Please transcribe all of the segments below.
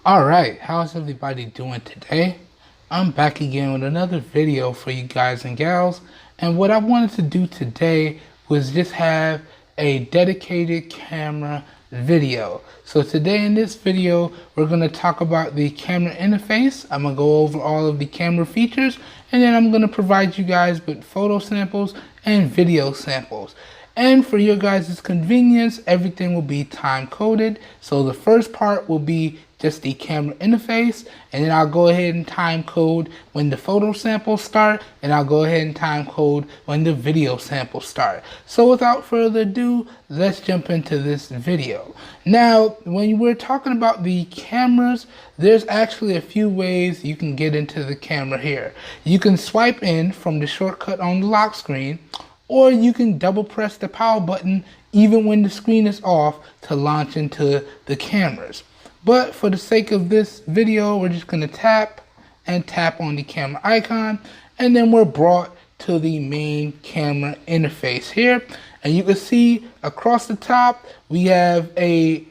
Alright, how's everybody doing today? I'm back again with another video for you guys and gals, and what I wanted to do today was just have a dedicated camera video. So today in this video, we're going to talk about the camera interface. I'm going to go over all of the camera features, and then I'm going to provide you guys with photo samples and video samples. And for your guys' convenience, everything will be time coded. So the first part will be just the camera interface, and then I'll go ahead and time code when the photo samples start, and I'll go ahead and time code when the video samples start. So without further ado, let's jump into this video. Now, when we're talking about the cameras, there's actually a few ways you can get into the camera here. You can swipe in from the shortcut on the lock screen, or you can double press the power button even when the screen is off to launch into the cameras. But for the sake of this video, we're just going to tap and tap on the camera icon, and then we're brought to the main camera interface here. And you can see across the top, we have a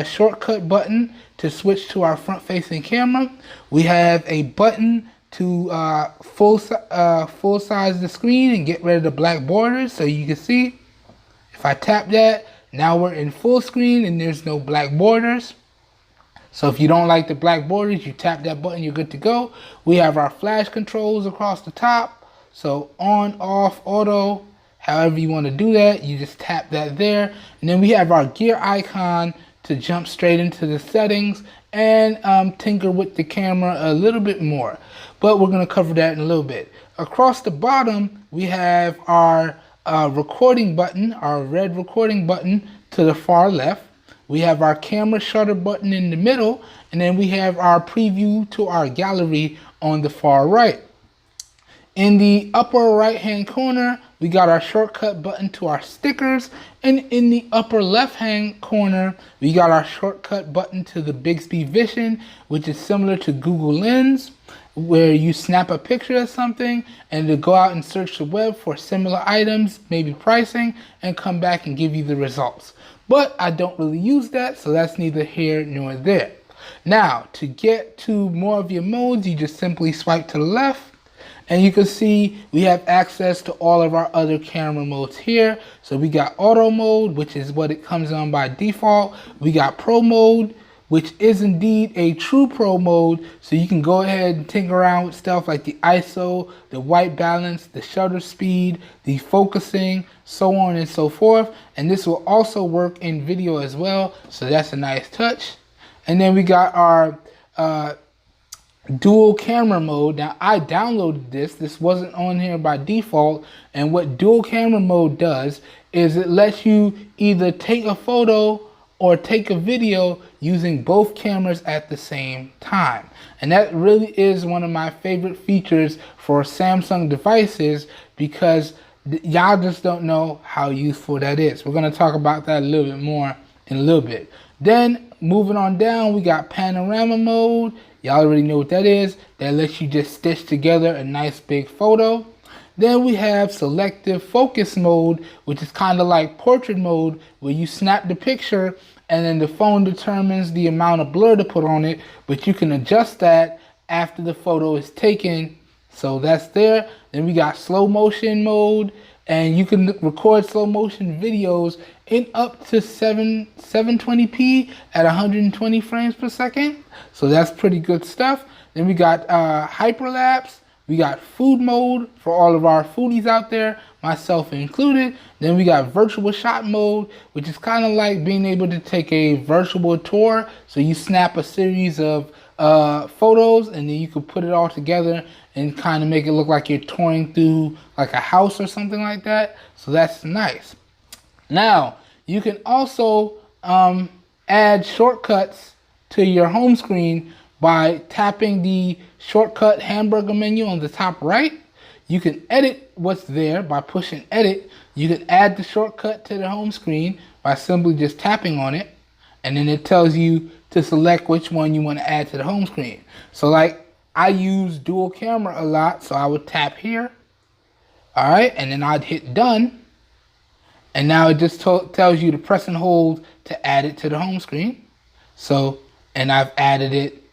shortcut button to switch to our front facing camera. We have a button to full size the screen and get rid of the black borders. So you can see if I tap that, now we're in full screen and there's no black borders. So if you don't like the black borders, you tap that button, you're good to go. We have our flash controls across the top. So on, off, auto, however you want to do that, you just tap that there. And then we have our gear icon to jump straight into the settings and tinker with the camera a little bit more. But we're going to cover that in a little bit. Across the bottom, we have our recording button, our red recording button to the far left. We have our camera shutter button in the middle, and then we have our preview to our gallery on the far right. In the upper right hand corner, we got our shortcut button to our stickers, and in the upper left hand corner, we got our shortcut button to the Bixby Vision, which is similar to Google Lens, where you snap a picture of something and to go out and search the web for similar items, maybe pricing, and come back and give you the results. But I don't really use that, so that's neither here nor there. Now, to get to more of your modes, you just simply swipe to the left, and you can see we have access to all of our other camera modes here. So we got auto mode, which is what it comes on by default. We got pro mode, which is indeed a true pro mode. So you can go ahead and tinker around with stuff like the ISO, the white balance, the shutter speed, the focusing, so on and so forth. And this will also work in video as well. So that's a nice touch. And then we got our dual camera mode. Now I downloaded this wasn't on here by default, and what dual camera mode does is it lets you either take a photo or take a video using both cameras at the same time. And that really is one of my favorite features for Samsung devices, because y'all just don't know how useful that is. We're going to talk about that a little bit more in a little bit. Then moving on down, we got panorama mode. Y'all already know what that is. That lets you just stitch together a nice big photo. Then we have selective focus mode, which is kind of like portrait mode, where you snap the picture and then the phone determines the amount of blur to put on it, but you can adjust that after the photo is taken. So that's there. Then we got slow motion mode, and you can record slow motion videos in up to 720p at 120 frames per second. So that's pretty good stuff. Then we got hyperlapse. We got food mode for all of our foodies out there, myself included. Then we got virtual shot mode, which is kind of like being able to take a virtual tour. So you snap a series of photos, and then you can put it all together and kind of make it look like you're touring through like a house or something like that. So that's nice. Now, you can also add shortcuts to your home screen by tapping the shortcut hamburger menu on the top right. You can edit what's there by pushing edit. You can add the shortcut to the home screen by simply just tapping on it, and then it tells you to select which one you want to add to the home screen. So like I use dual camera a lot, so I would tap here, all right, and then I'd hit done, and now it just tells you to press and hold to add it to the home screen. So and I've added it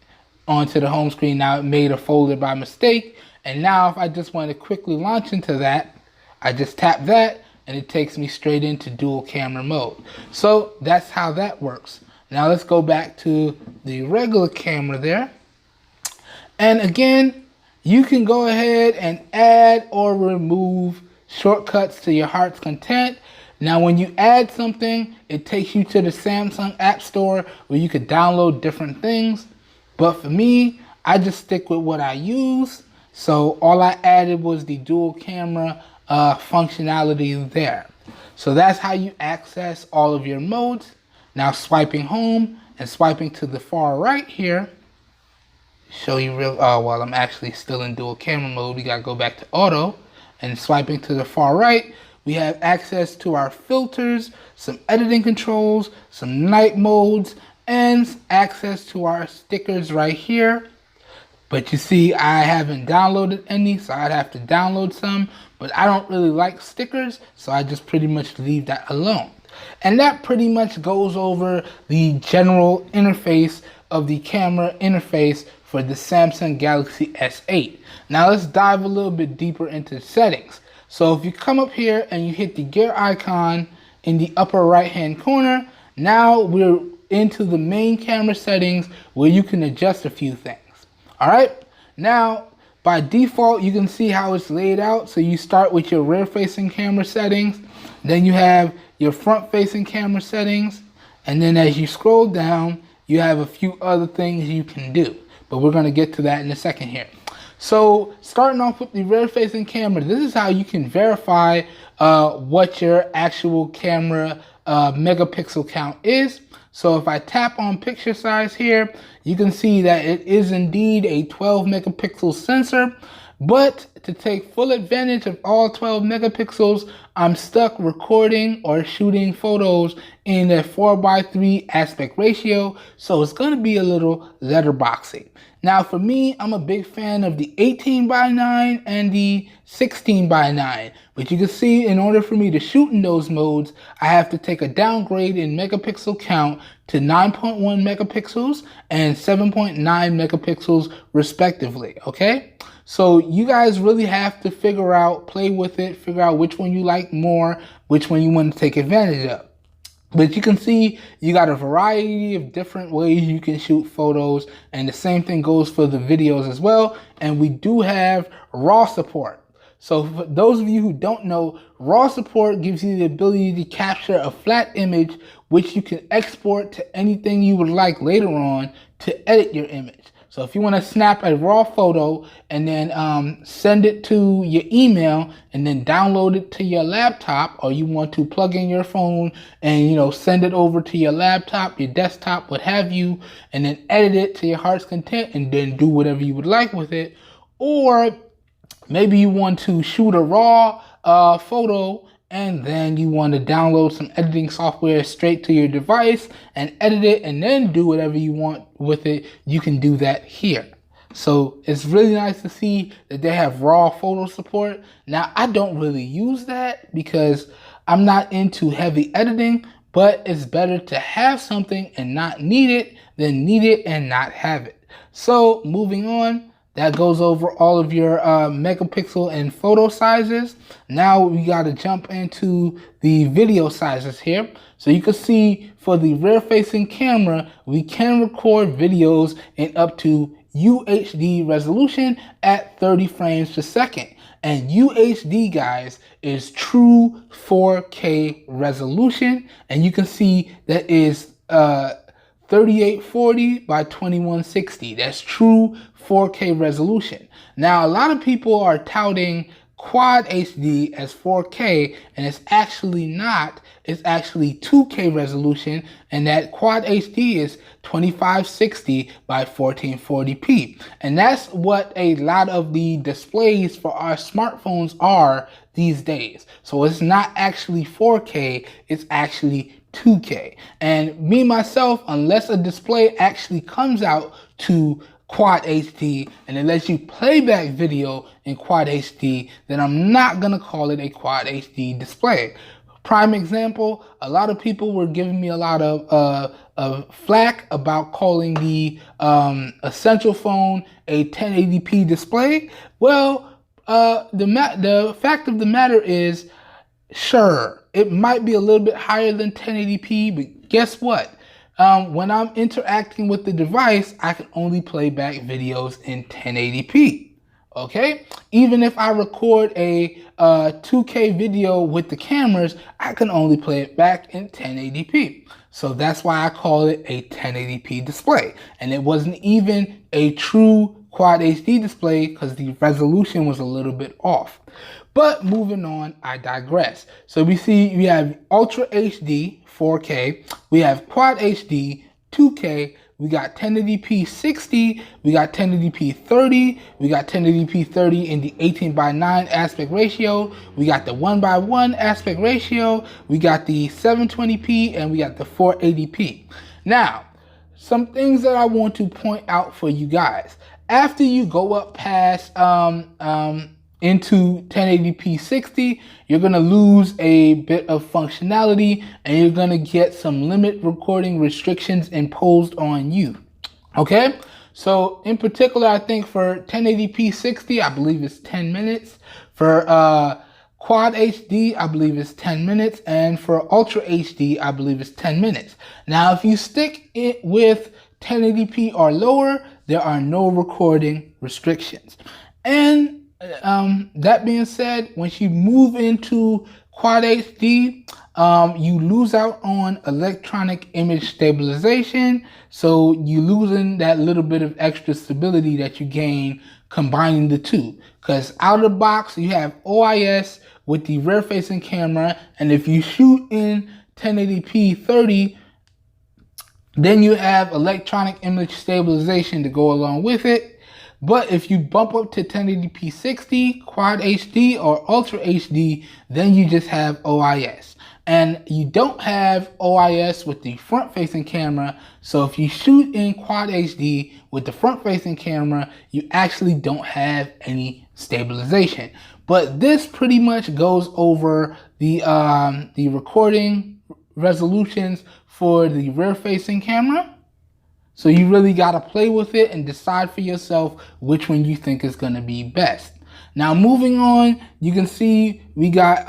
onto the home screen. Now it made a folder by mistake, and now if I just want to quickly launch into that, I just tap that and it takes me straight into dual camera mode. So that's how that works. Now let's go back to the regular camera there. And again, you can go ahead and add or remove shortcuts to your heart's content. Now when you add something, it takes you to the Samsung App Store where you could download different things. But for me, I just stick with what I use. So all I added was the dual camera functionality there. So that's how you access all of your modes. Now swiping home and swiping to the far right here, show you while I'm actually still in dual camera mode, we gotta go back to auto, and swiping to the far right, we have access to our filters, some editing controls, some night modes, and access to our stickers right here. But you see, I haven't downloaded any, so I'd have to download some, but I don't really like stickers, so I just pretty much leave that alone. And that pretty much goes over the general interface of the camera interface for the Samsung Galaxy S8. Now let's dive a little bit deeper into settings. So if you come up here and you hit the gear icon in the upper right hand corner, now we're into the main camera settings where you can adjust a few things. All right, now by default you can see how it's laid out. So you start with your rear facing camera settings, then you have your front facing camera settings, and then as you scroll down you have a few other things you can do, but we're going to get to that in a second here. So starting off with the rear facing camera, this is how you can verify what your actual camera megapixel count is. So if I tap on picture size here, you can see that it is indeed a 12 megapixel sensor, but to take full advantage of all 12 megapixels, I'm stuck recording or shooting photos in a 4:3 aspect ratio, so it's going to be a little letterboxy. Now for me, I'm a big fan of the 18:9 and the 16:9, but you can see in order for me to shoot in those modes, I have to take a downgrade in megapixel count to 9.1 megapixels and 7.9 megapixels respectively, okay? So you guys really have to figure out, play with it, figure out which one you like more, which one you want to take advantage of. But you can see you got a variety of different ways you can shoot photos, and the same thing goes for the videos as well. And we do have RAW support. So for those of you who don't know, RAW support gives you the ability to capture a flat image which you can export to anything you would like later on to edit your image. So if you want to snap a raw photo and then send it to your email and then download it to your laptop, or you want to plug in your phone and send it over to your laptop, your desktop, what have you, and then edit it to your heart's content and then do whatever you would like with it. Or maybe you want to shoot a raw photo and then you want to download some editing software straight to your device and edit it and then do whatever you want with it. You can do that here. So it's really nice to see that they have raw photo support. Now I don't really use that because I'm not into heavy editing, but it's better to have something and not need it than need it and not have it. So moving on, that goes over all of your megapixel and photo sizes. Now we got to jump into the video sizes here. So you can see for the rear facing camera, we can record videos in up to UHD resolution at 30 frames per second. And UHD, guys, is true 4K resolution. And you can see that is 3840 by 2160. That's true 4K resolution. Now, a lot of people are touting Quad HD as 4K, and it's actually not. It's actually 2K resolution, and that Quad HD is 2560 by 1440p. And that's what a lot of the displays for our smartphones are these days. So it's not actually 4K, it's actually 2K. And me myself, unless a display actually comes out to Quad HD and it lets you play back video in Quad HD, then I'm not gonna call it a Quad HD display. Prime example, a lot of people were giving me a lot of flack about calling the Essential phone a 1080p display. Well, the fact of the matter is, sure, it might be a little bit higher than 1080p, but guess what? When I'm interacting with the device, I can only play back videos in 1080p. Okay, even if I record a 2K video with the cameras, I can only play it back in 1080p. So that's why I call it a 1080p display. And it wasn't even a true Quad HD display because the resolution was a little bit off. But moving on, I digress. So we have Ultra HD 4K, we have Quad HD 2K, we got 1080p 60, we got 1080p 30, we got 1080p 30 in the 18:9 aspect ratio, we got the 1:1 aspect ratio, we got the 720p, and we got the 480p. Now, some things that I want to point out for you guys. After you go up past into 1080p 60, you're going to lose a bit of functionality and you're going to get some limit recording restrictions imposed on you. Okay, so in particular, I think for 1080p 60, I believe it's 10 minutes. For Quad HD, I believe it's 10 minutes. And for Ultra HD, I believe it's 10 minutes. Now, if you stick it with 1080p or lower, there are no recording restrictions. And that being said, once you move into Quad HD, you lose out on electronic image stabilization. So you losing that little bit of extra stability that you gain combining the two. Because out of the box, you have OIS with the rear facing camera. And if you shoot in 1080p 30, then you have electronic image stabilization to go along with it. But if you bump up to 1080p 60, Quad HD, or Ultra HD, then you just have OIS. And you don't have OIS with the front-facing camera. So if you shoot in Quad HD with the front-facing camera, you actually don't have any stabilization. But this pretty much goes over the recording resolutions for the rear-facing camera. So you really got to play with it and decide for yourself which one you think is going to be best. Now moving on, you can see we got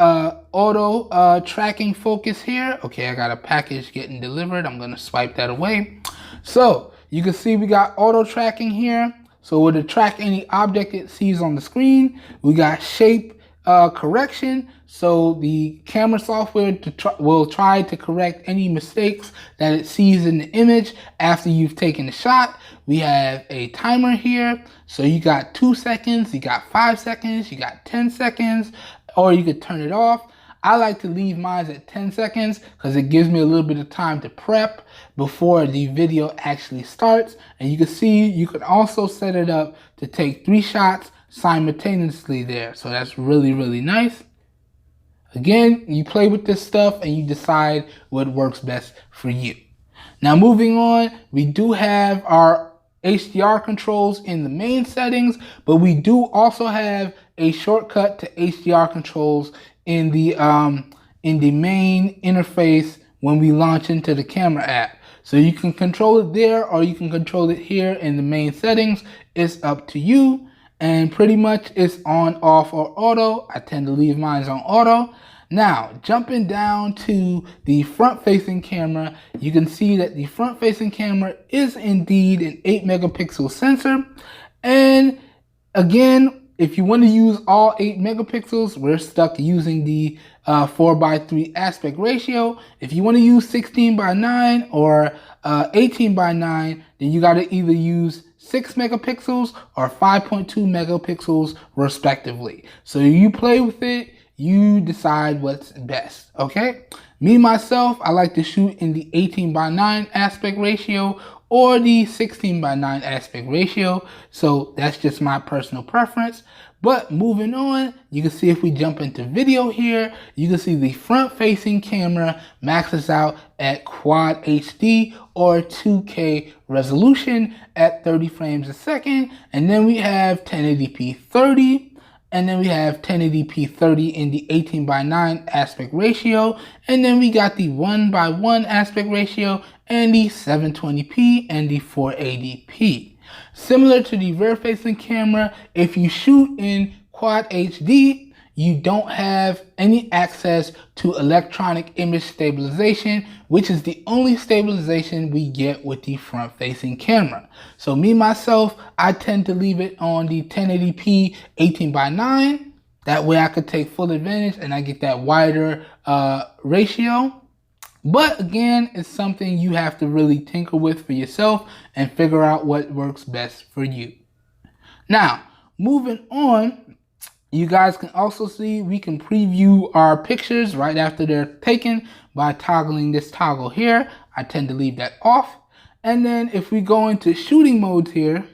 auto tracking focus here. Okay, I got a package getting delivered. I'm going to swipe that away. So you can see we got auto tracking here. So it'll track any object it sees on the screen. We got shape correction, so the camera software will try to correct any mistakes that it sees in the image after you've taken the shot. We have a timer here, so you got 2 seconds, you got 5 seconds, you got 10 seconds, or you could turn it off. I like to leave mine at 10 seconds because it gives me a little bit of time to prep before the video actually starts. And you can see you can also set it up to take 3 shots simultaneously there. So that's really, really nice. Again, you play with this stuff and you decide what works best for you. Now moving on, we do have our HDR controls in the main settings, but we do also have a shortcut to HDR controls in the main interface when we launch into the camera app. So you can control it there or you can control it here in the main settings. It's up to you. And pretty much it's on, off, or auto. I tend to leave mine on auto. Now, jumping down to the front-facing camera, you can see that the front-facing camera is indeed an 8-megapixel sensor. And again, if you want to use all 8 megapixels, we're stuck using the 4:3 aspect ratio. If you want to use 16:9 or 18:9, then you got to either use 6 megapixels or 5.2 megapixels respectively. So you play with it, you decide what's best, okay? Me, myself, I like to shoot in the 18:9 aspect ratio or the 16:9 aspect ratio. So that's just my personal preference. But moving on, you can see if we jump into video here, you can see the front-facing camera maxes out at Quad HD or 2K resolution at 30 frames a second. And then we have 1080p 30 And then we have 1080p 30 in the 18:9 aspect ratio. And then we got the 1:1 aspect ratio and the 720p and the 480p. Similar to the rear facing camera, if you shoot in Quad HD, you don't have any access to electronic image stabilization, which is the only stabilization we get with the front facing camera. So me, myself, I tend to leave it on the 1080p 18:9. That way I could take full advantage and I get that wider ratio. But again, it's something you have to really tinker with for yourself and figure out what works best for you. Now, moving on, you guys can also see we can preview our pictures right after they're taken by toggling this toggle here. I tend to leave that off. And then if we go into shooting modes here,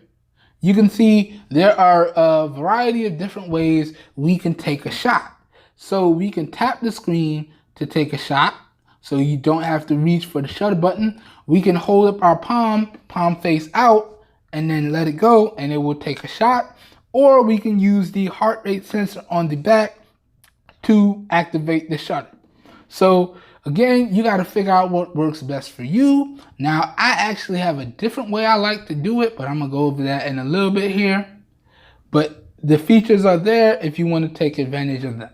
you can see there are a variety of different ways we can take a shot. So we can tap the screen to take a shot, so you don't have to reach for the shutter button. We can hold up our palm face out, and then let it go, and it will take a shot. Or we can use the heart rate sensor on the back to activate the shutter. So again, you got to figure out what works best for you. Now, I actually have a different way I like to do it, but I'm going to go over that in a little bit here. But the features are there if you want to take advantage of them.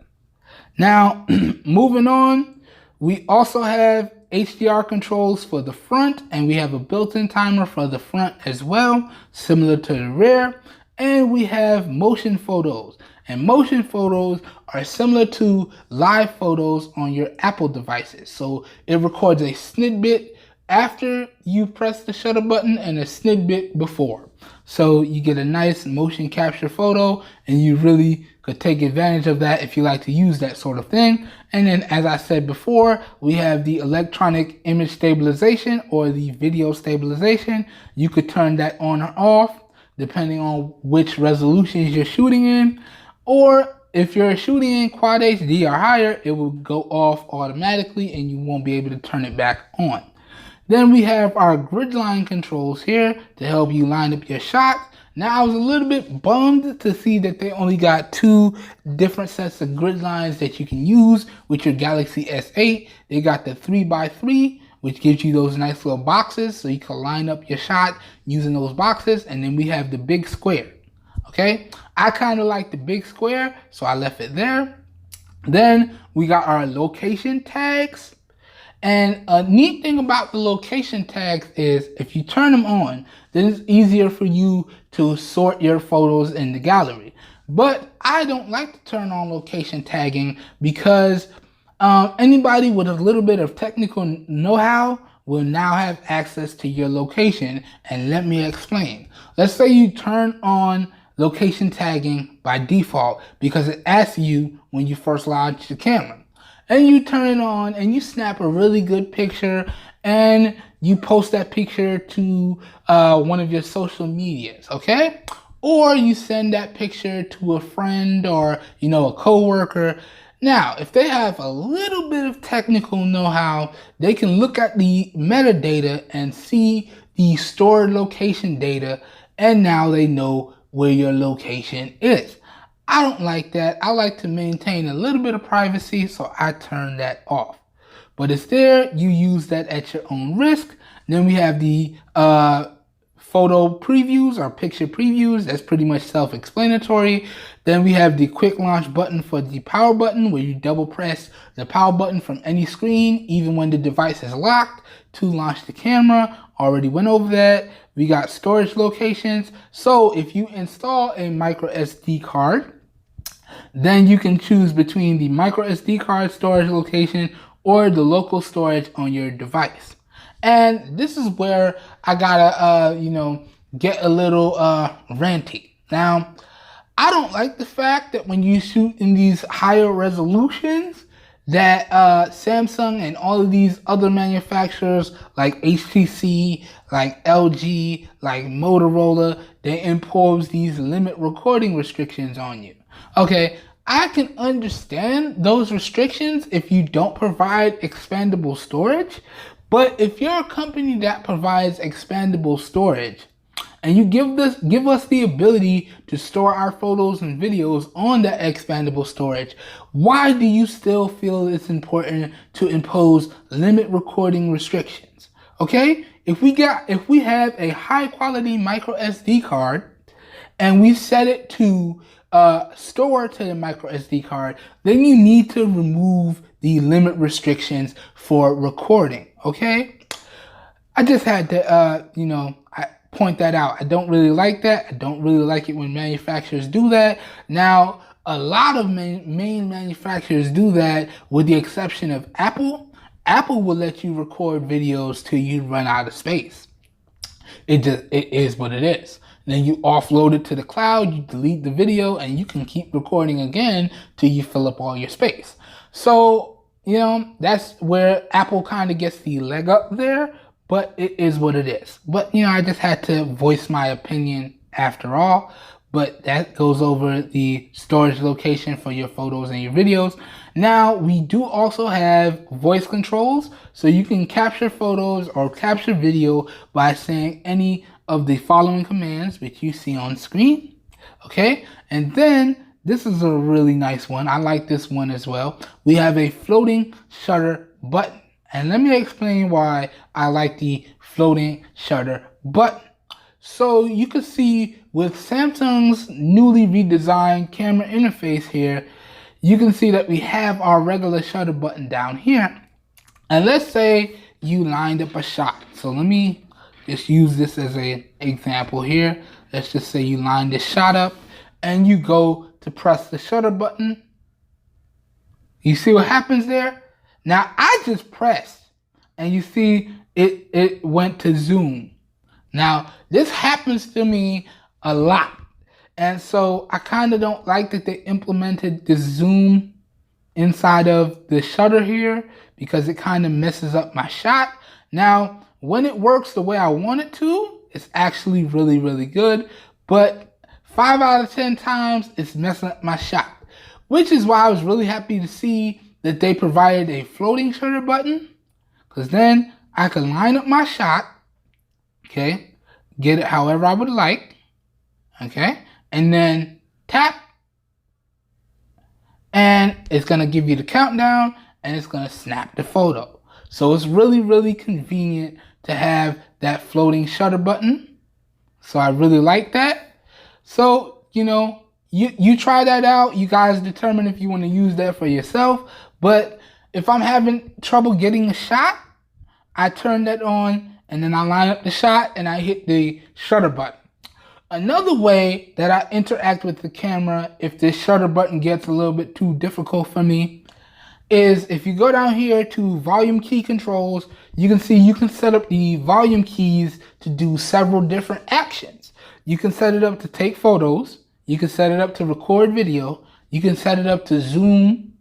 Now, moving on, we also have HDR controls for the front, and we have a built-in timer for the front as well, similar to the rear. And we have motion photos, and motion photos are similar to live photos on your Apple devices. So it records a snippet after you press the shutter button and a snippet before. So you get a nice motion capture photo, and you really could take advantage of that if you like to use that sort of thing. And then, as I said before, we have the electronic image stabilization or the video stabilization. You could turn that on or off depending on which resolutions you're shooting in. Or if you're shooting in Quad HD or higher, it will go off automatically and you won't be able to turn it back on. Then we have our grid line controls here to help you line up your shots. Now, I was a little bit bummed to see that they only got 2 different sets of grid lines that you can use with your Galaxy S8. They got the 3x3, which gives you those nice little boxes so you can line up your shot using those boxes. And then we have the big square. Okay, I kind of like the big square, so I left it there. Then we got our location tags. And a neat thing about the location tags is if you turn them on, then it's easier for you to sort your photos in the gallery. But I don't like to turn on location tagging because anybody with a little bit of technical know-how will now have access to your location. And let me explain. Let's say you turn on location tagging by default because it asks you when you first launch the camera. And you turn it on and you snap a really good picture and you post that picture to one of your social medias, okay? Or you send that picture to a friend or, a coworker. Now, if they have a little bit of technical know-how, they can look at the metadata and see the stored location data, and now they know where your location is. I don't like that. I like to maintain a little bit of privacy, so I turn that off. But it's there. You use that at your own risk. Then we have the photo previews or picture previews. That's pretty much self-explanatory. Then we have the quick launch button for the power button, where you double press the power button from any screen, even when the device is locked, to launch the camera. Already went over that. We got storage locations. So if you install a micro SD card, then you can choose between the micro SD card storage location or the local storage on your device. And this is where I gotta, get a little ranty. Now, I don't like the fact that when you shoot in these higher resolutions, that Samsung and all of these other manufacturers like HTC, like LG, like Motorola, they impose these limit recording restrictions on you. Okay, I can understand those restrictions if you don't provide expandable storage, but if you're a company that provides expandable storage and you give us the ability to store our photos and videos on that expandable storage, why do you still feel it's important to impose limit recording restrictions? Okay, if we have a high quality micro SD card and we set it to store to the micro SD card, then you need to remove the limit restrictions for recording. Okay, I just had to I point that out. I don't really like that. I don't really like it when manufacturers do that. Now, a lot of main manufacturers do that, with the exception of Apple. Apple will let you record videos till you run out of space. It is what it is. Then you offload it to the cloud, you delete the video, and you can keep recording again till you fill up all your space. So, that's where Apple kind of gets the leg up there, but it is what it is. But, I just had to voice my opinion after all. But that goes over the storage location for your photos and your videos. Now, we do also have voice controls, so you can capture photos or capture video by saying any of the following commands, which you see on screen. Okay, and then this is a really nice one. I like this one as well. We have a floating shutter button, and let me explain why I like the floating shutter button. So you can see with Samsung's newly redesigned camera interface here, you can see that we have our regular shutter button down here. And let's say you lined up a shot. So let me just use this as an example here. Let's just say you lined this shot up and you go to press the shutter button. You see what happens there? Now I just pressed and you see it went to zoom. Now this happens to me a lot. And so I kind of don't like that they implemented the zoom inside of the shutter here, because it kind of messes up my shot. Now, when it works the way I want it to, it's actually really, really good. But 5 out of 10 times, it's messing up my shot. Which is why I was really happy to see that they provided a floating shutter button. Because then I can line up my shot. Okay. Get it however I would like. Okay. And then tap. And it's going to give you the countdown. And it's going to snap the photo. So it's really, really convenient to have that floating shutter button. So I really like that. So, you try that out. You guys determine if you want to use that for yourself. But if I'm having trouble getting a shot, I turn that on and then I line up the shot and I hit the shutter button. Another way that I interact with the camera if this shutter button gets a little bit too difficult for me is if you go down here to volume key controls, you can see you can set up the volume keys to do several different actions. You can set it up to take photos. You can set it up to record video. You can set it up to zoom,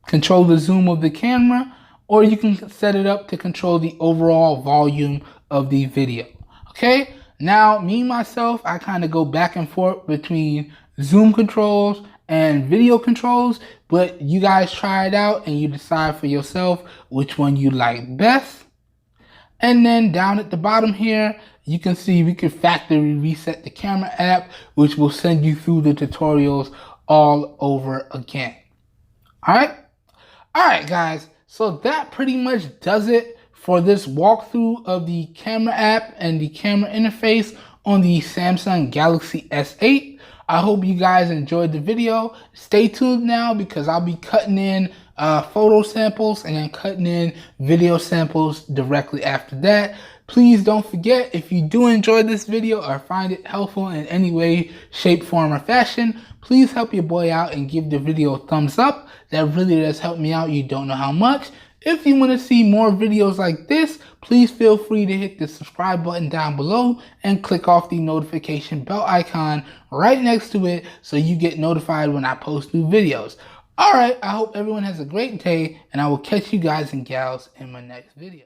control the zoom of the camera, or you can set it up to control the overall volume of the video. Okay? Now, me, myself, I kind of go back and forth between zoom controls and video controls, but you guys try it out and you decide for yourself which one you like best. And then down at the bottom here, you can see we can factory reset the camera app, which will send you through the tutorials all over again. All right, guys. So that pretty much does it for this walkthrough of the camera app and the camera interface on the Samsung Galaxy S8. I hope you guys enjoyed the video. Stay tuned now because I'll be cutting in photo samples and then cutting in video samples directly after that. Please don't forget, if you do enjoy this video or find it helpful in any way, shape, form, or fashion, please help your boy out and give the video a thumbs up. That really does help me out. You don't know how much. If you want to see more videos like this, please feel free to hit the subscribe button down below and click off the notification bell icon right next to it so you get notified when I post new videos. Alright, I hope everyone has a great day, and I will catch you guys and gals in my next video.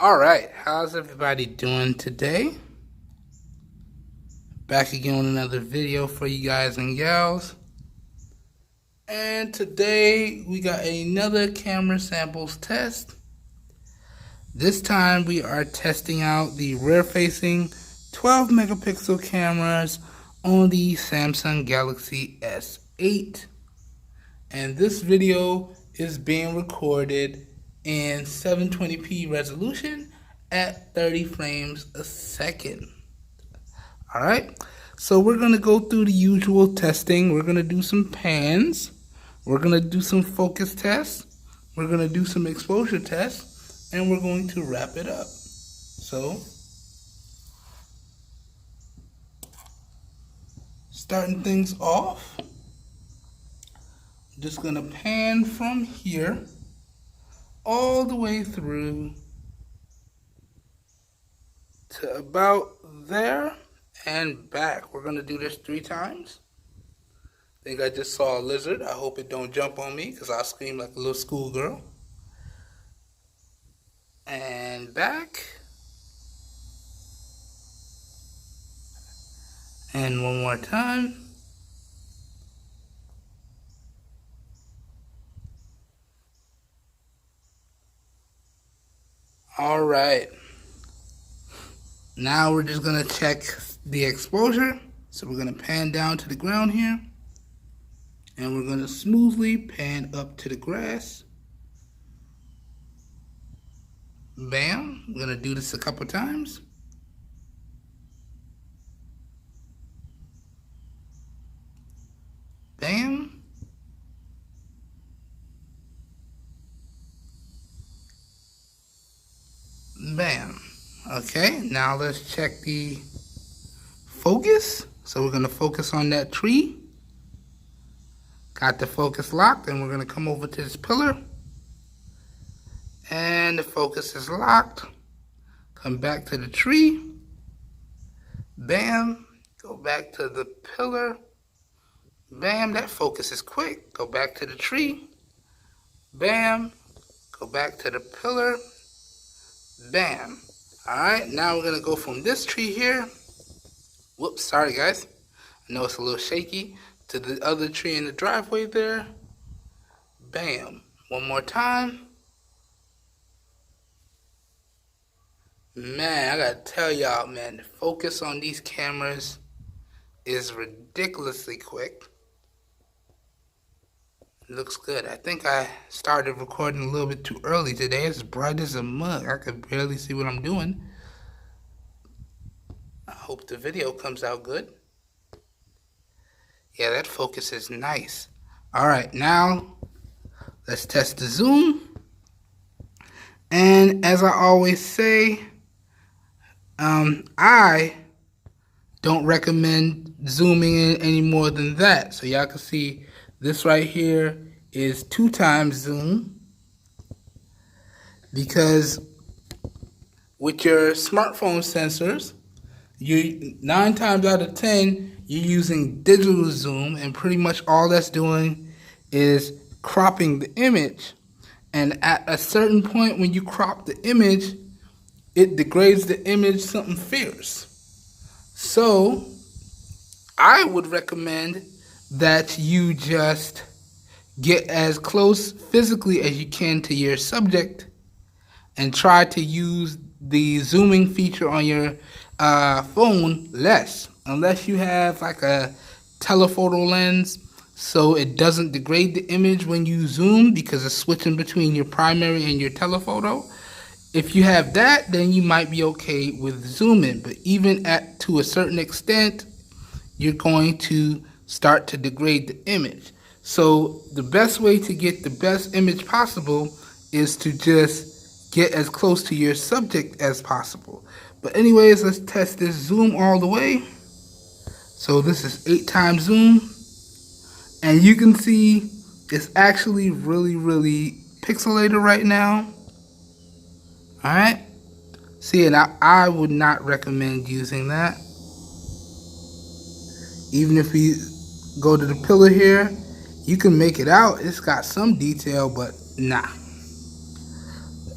Alright, how's everybody doing today? Back again with another video for you guys and gals. And today we got another camera samples test. This time we are testing out the rear facing 12 megapixel cameras on the Samsung Galaxy S8. And this video is being recorded in 720p resolution at 30 frames a second. Alright, so we're going to go through the usual testing. We're going to do some pans. We're going to do some focus tests. We're going to do some exposure tests. And we're going to wrap it up. So, starting things off, I'm just going to pan from here all the way through to about there and back. We're going to do this 3 times. I think I just saw a lizard. I hope it don't jump on me because I'll scream like a little schoolgirl. And back. And one more time. All right. Now we're just going to check the exposure. So we're going to pan down to the ground here. And we're going to smoothly pan up to the grass. Bam. I'm going to do this a couple times. Bam. Bam. Okay, now let's check the focus. So we're going to focus on that tree. Got the focus locked, and we're going to come over to this pillar. And the focus is locked. Come back to the tree. Bam. Go back to the pillar. Bam. That focus is quick. Go back to the tree. Bam. Go back to the pillar. Bam. Alright, now we're going to go from this tree here. Whoops, sorry guys. I know it's a little shaky. To the other tree in the driveway there. Bam. One more time. Man, I gotta tell y'all, man, the focus on these cameras is ridiculously quick. It looks good. I think I started recording a little bit too early today. It's bright as a mug. I could barely see what I'm doing. I hope the video comes out good. Yeah, that focus is nice. Alright, now let's test the zoom. And as I always say, I don't recommend zooming in any more than that. So y'all can see this right here is 2 times zoom, because with your smartphone sensors, you 9 times out of 10 you're using digital zoom, and pretty much all that's doing is cropping the image. And at a certain point when you crop the image, it degrades the image something fierce. So I would recommend that you just get as close physically as you can to your subject and try to use the zooming feature on your phone less, unless you have like a telephoto lens so it doesn't degrade the image when you zoom because it's switching between your primary and your telephoto. If you have that, then you might be okay with zooming, but even to a certain extent, you're going to start to degrade the image. So the best way to get the best image possible is to just get as close to your subject as possible. But anyways, let's test this zoom all the way. So this is 8 times zoom. And you can see it's actually really pixelated right now. Alright. See, and I would not recommend using that. Even if we go to the pillar here, you can make it out. It's got some detail, but nah.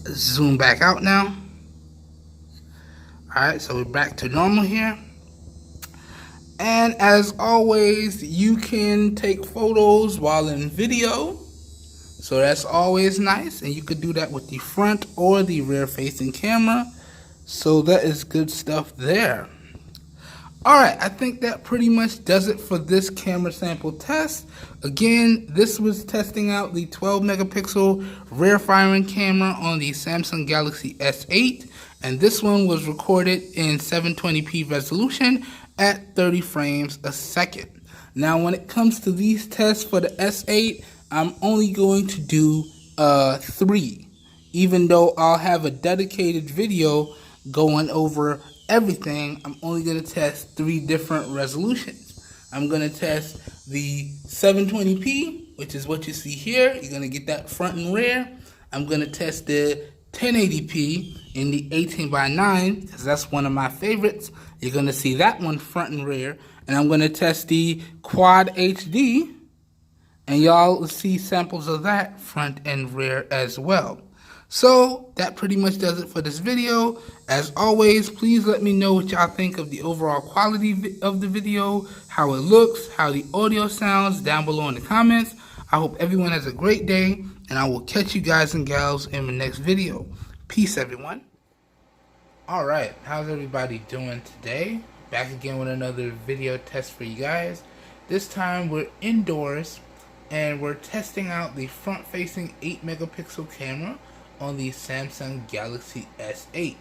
Zoom back out now. Alright, so we're back to normal here. And as always, you can take photos while in video. So that's always nice. And you could do that with the front or the rear facing camera. So that is good stuff there. Alright, I think that pretty much does it for this camera sample test. Again, this was testing out the 12 megapixel rear firing camera on the Samsung Galaxy S8. And this one was recorded in 720p resolution at 30 frames a second. Now when it comes to these tests for the S8, I'm only going to do 3. Even though I'll have a dedicated video going over everything, I'm only going to test 3 different resolutions. I'm going to test the 720p, which is what you see here. You're going to get that front and rear. I'm going to test the 1080p in the 18:9 because that's one of my favorites. You're going to see that one front and rear. And I'm going to test the Quad HD, and y'all will see samples of that front and rear as well. So that pretty much does it for this video. As always, please let me know what y'all think of the overall quality of the video, how it looks, how the audio sounds down below in the comments. I hope everyone has a great day, and I will catch you guys and gals in the next video. Peace, everyone. Alright, how's everybody doing today? Back again with another video test for you guys. This time we're indoors, and we're testing out the front-facing 8 megapixel camera on the Samsung Galaxy S8.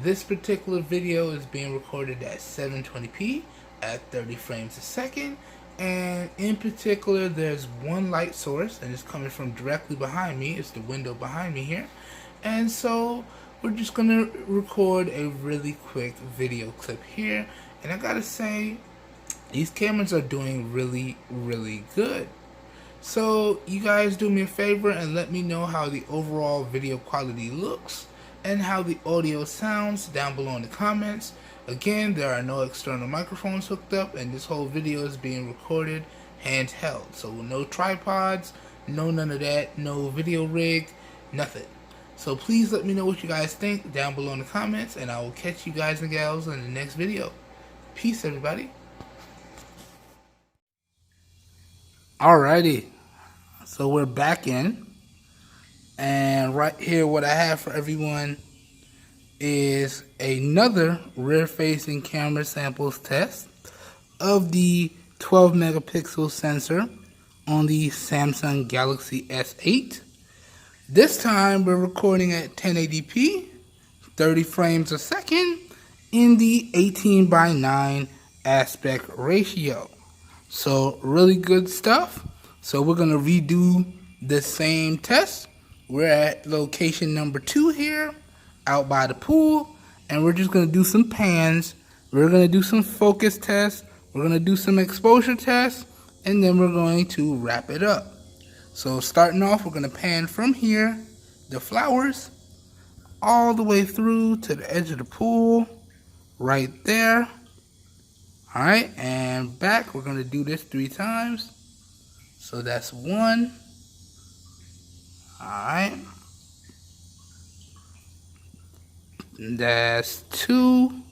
This particular video is being recorded at 720p at 30 frames a second, and in particular there's one light source, and it's coming from directly behind me. It's the window behind me here, and so we're just gonna record a really quick video clip here. And I gotta say, these cameras are doing really good. So you guys do me a favor and let me know how the overall video quality looks and how the audio sounds down below in the comments. Again, there are no external microphones hooked up, and this whole video is being recorded handheld. So no tripods, no none of that, no video rig, nothing. So please let me know what you guys think down below in the comments, and I will catch you guys and gals in the next video. Peace, everybody. Alrighty, so we're back in, and right here what I have for everyone is another rear facing camera samples test of the 12 megapixel sensor on the Samsung Galaxy S8. This time we're recording at 1080p, 30 frames a second in the 18:9 aspect ratio. So really good stuff. So we're going to redo the same test. We're at location number 2 here, out by the pool. And we're just going to do some pans. We're going to do some focus tests. We're going to do some exposure tests. And then we're going to wrap it up. So starting off, we're going to pan from here, the flowers, all the way through to the edge of the pool, right there. Alright, and back. We're going to do this 3 times. So that's 1. Alright. That's 2.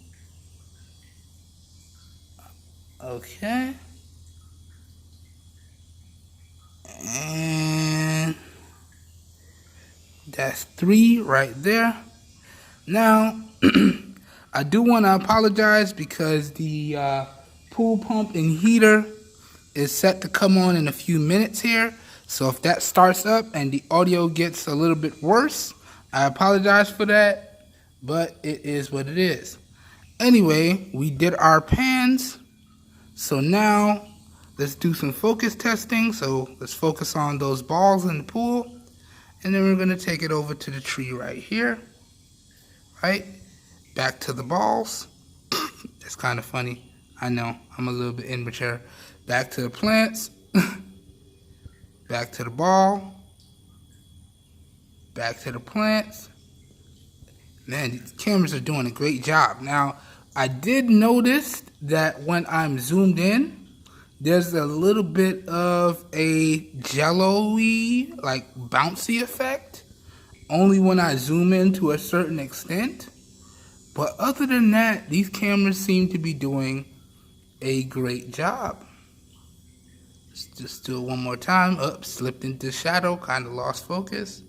Okay. And that's 3 right there. Now, I do want to apologize because the pool pump and heater is set to come on in a few minutes here. So if that starts up and the audio gets a little bit worse, I apologize for that, but it is what it is. Anyway, we did our pans. So now let's do some focus testing. So let's focus on those balls in the pool. And then we're going to take it over to the tree right here. Right? Back to the balls. It's kind of funny. I know. I'm a little bit immature. Back to the plants. Back to the ball. Back to the plants. Man, these cameras are doing a great job. Now, I did notice that when I'm zoomed in, there's a little bit of a jello-y, like bouncy effect. Only when I zoom in to a certain extent. But other than that, these cameras seem to be doing a great job. Let's just do it one more time. Slipped into shadow, kind of lost focus.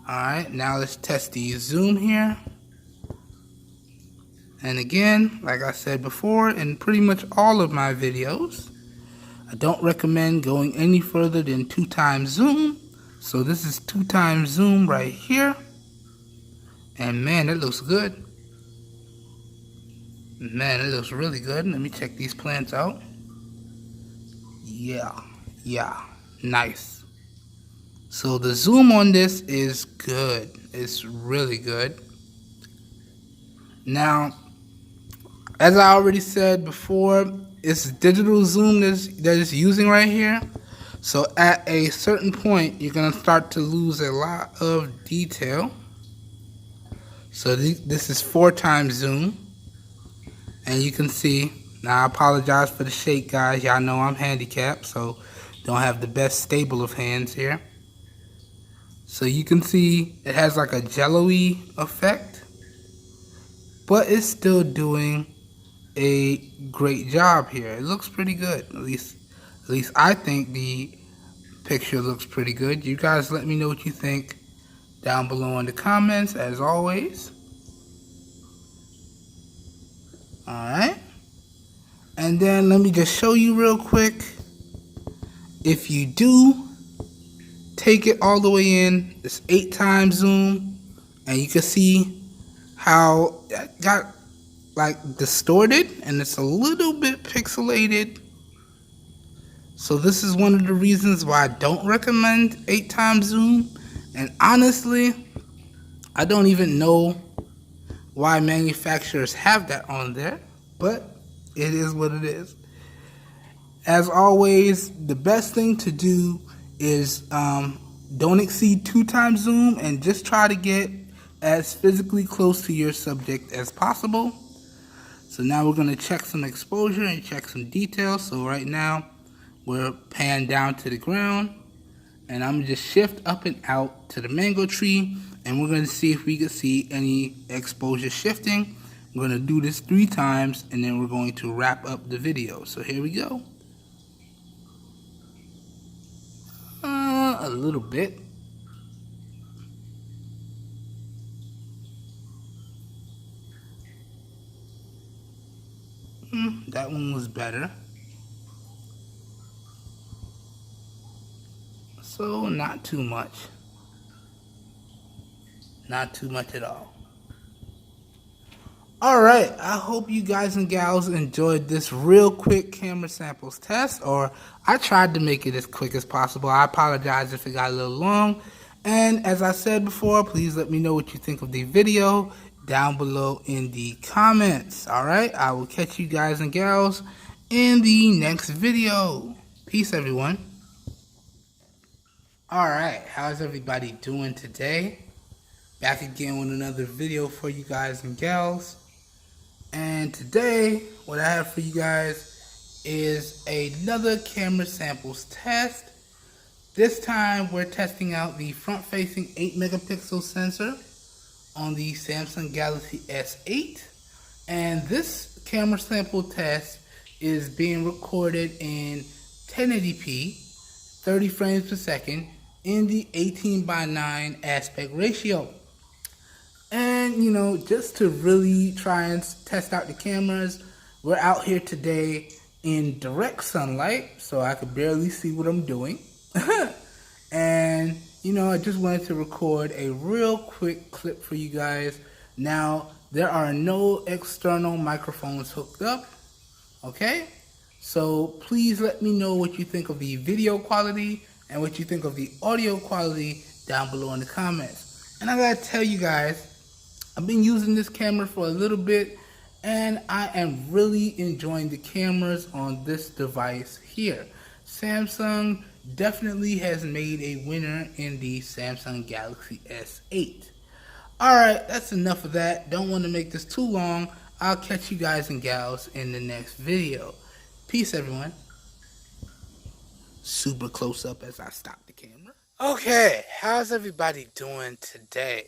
Alright, now let's test the zoom here. And again, like I said before, in pretty much all of my videos, I don't recommend going any further than 2x zoom. So this is 2x zoom right here. And man, it looks good. Man, it looks really good. Let me check these plants out. Yeah, nice. So the zoom on this is good. It's really good. Now, as I already said before, it's digital zoom that it's using right here. So at a certain point, you're going to start to lose a lot of detail. So this is 4x zoom. And you can see, now I apologize for the shake, guys. Y'all know I'm handicapped, so don't have the best stable of hands here. So you can see it has like a jello-y effect, but it's still doing a great job here. It looks pretty good. At least I think the picture looks pretty good. You guys let me know what you think down below in the comments, as always. Alright. And then let me just show you real quick. If you do take it all the way in, it's 8x zoom, and you can see how it got like distorted and it's a little bit pixelated. So this is one of the reasons why I don't recommend 8x zoom. And honestly, I don't even know why manufacturers have that on there, but it is what it is. As always, the best thing to do is don't exceed 2x zoom and just try to get as physically close to your subject as possible. So now we're going to check some exposure and check some details. So right now we're panned down to the ground, and I'm going to just shift up and out to the mango tree, and we're going to see if we can see any exposure shifting. We're going to do this 3 times, and then we're going to wrap up the video. So here we go. A little bit. That one was better. So not too much. Not too much at all. Alright, I hope you guys and gals enjoyed this real quick camera samples test, or I tried to make it as quick as possible. I apologize if it got a little long. And as I said before, please let me know what you think of the video down below in the comments. Alright, I will catch you guys and gals in the next video. Peace, everyone. Alright, how's everybody doing today? Back again with another video for you guys and gals. And today, what I have for you guys is another camera samples test. This time, we're testing out the front-facing 8 megapixel sensor on the Samsung Galaxy S8. And this camera sample test is being recorded in 1080p, 30 frames per second, in the 18:9 aspect ratio. And, you know, just to really try and test out the cameras, we're out here today in direct sunlight, so I could barely see what I'm doing. And, you know, I just wanted to record a real quick clip for you guys. Now, there are no external microphones hooked up, okay? So please let me know what you think of the video quality and what you think of the audio quality down below in the comments. And I gotta tell you guys, I've been using this camera for a little bit, and I am really enjoying the cameras on this device here. Samsung definitely has made a winner in the Samsung Galaxy S8. Alright, that's enough of that. Don't want to make this too long. I'll catch you guys and gals in the next video. Peace, everyone. Super close up as I stop the camera. Okay, how's everybody doing today?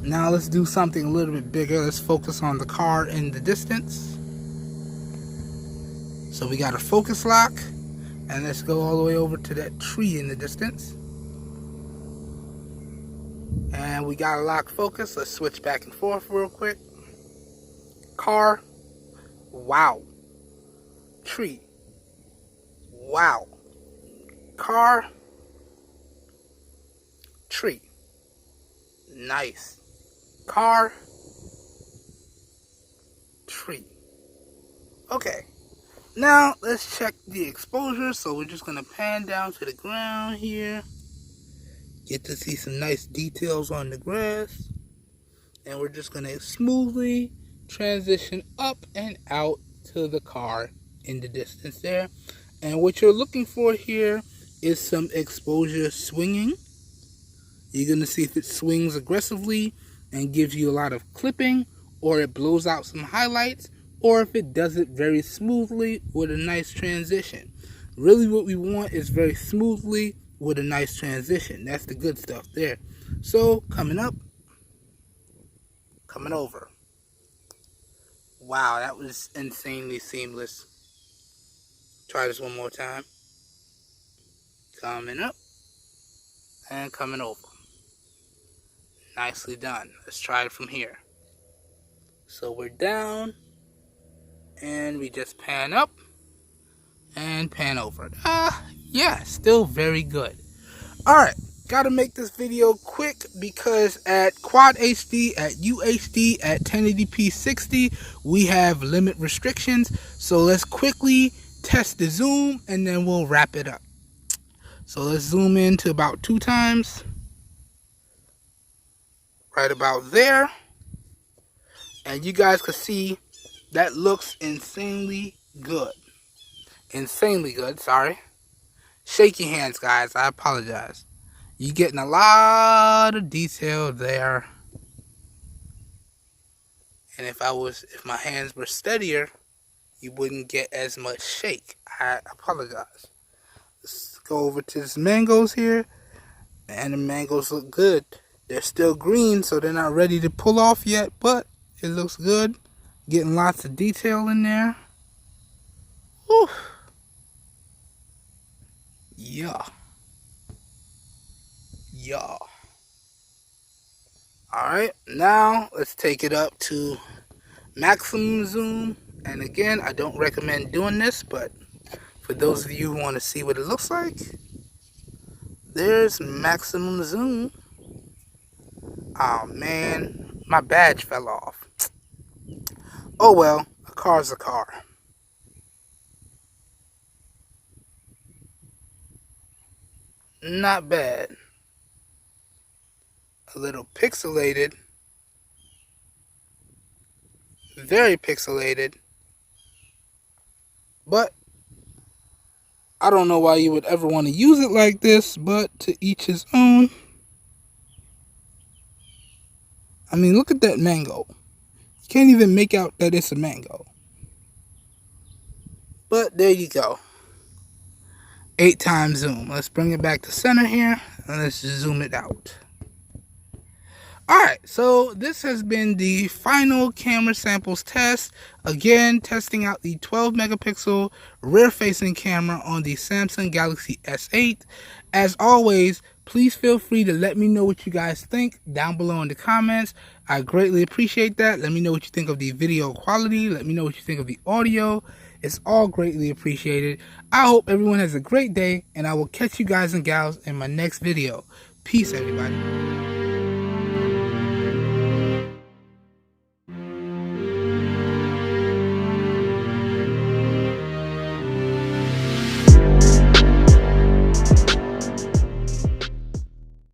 Now let's do something a little bit bigger. Let's focus on the car in the distance. So we got a focus lock, and let's go all the way over to that tree in the distance. And we got a lock focus. Let's switch back and forth real quick. Car. Wow. Tree. Wow. Car. Tree. Nice. Car. Tree. Okay. Now let's check the exposure. So we're just going to pan down to the ground here. Get to see some nice details on the grass. And we're just going to smoothly transition up and out to the car in the distance there. And what you're looking for here is some exposure swinging. You're going to see if it swings aggressively and gives you a lot of clipping, or it blows out some highlights, or if it does it very smoothly with a nice transition. Really what we want is very smoothly with a nice transition. That's the good stuff there. So coming up, coming over. Wow, that was insanely seamless. Try this one more time. Coming up and coming over. Nicely done. Let's try it from here. So we're down and we just pan up and pan over. Yeah, still very good. Alright, gotta make this video quick because at Quad HD, at UHD, at 1080p 60, we have limit restrictions. So let's quickly test the zoom and then we'll wrap it up. So let's zoom in to about 2 times. Right about there. And you guys can see that looks insanely good. Insanely good, sorry. Shake your hands, guys. I apologize. You're getting a lot of detail there. And if my hands were steadier, you wouldn't get as much shake. I apologize. Let's go over to this mangoes here. And the mangoes look good. They're still green, so they're not ready to pull off yet, but it looks good. Getting lots of detail in there. Whew. Yeah. Yeah. Alright, now let's take it up to maximum zoom. And again, I don't recommend doing this, but for those of you who want to see what it looks like, there's maximum zoom. Oh man, my badge fell off. Oh well, a car's a car. Not bad. A little pixelated. Very pixelated. But I don't know why you would ever want to use it like this, but to each his own. I mean, look at that mango. You can't even make out that it's a mango. But there you go. 8 times zoom. Let's bring it back to center here, and let's zoom it out. Alright, so this has been the final camera samples test. Again, testing out the 12 megapixel rear facing camera on the Samsung Galaxy S8. As always, please feel free to let me know what you guys think down below in the comments. I greatly appreciate that. Let me know what you think of the video quality. Let me know what you think of the audio. It's all greatly appreciated. I hope everyone has a great day, and I will catch you guys and gals in my next video. Peace, everybody.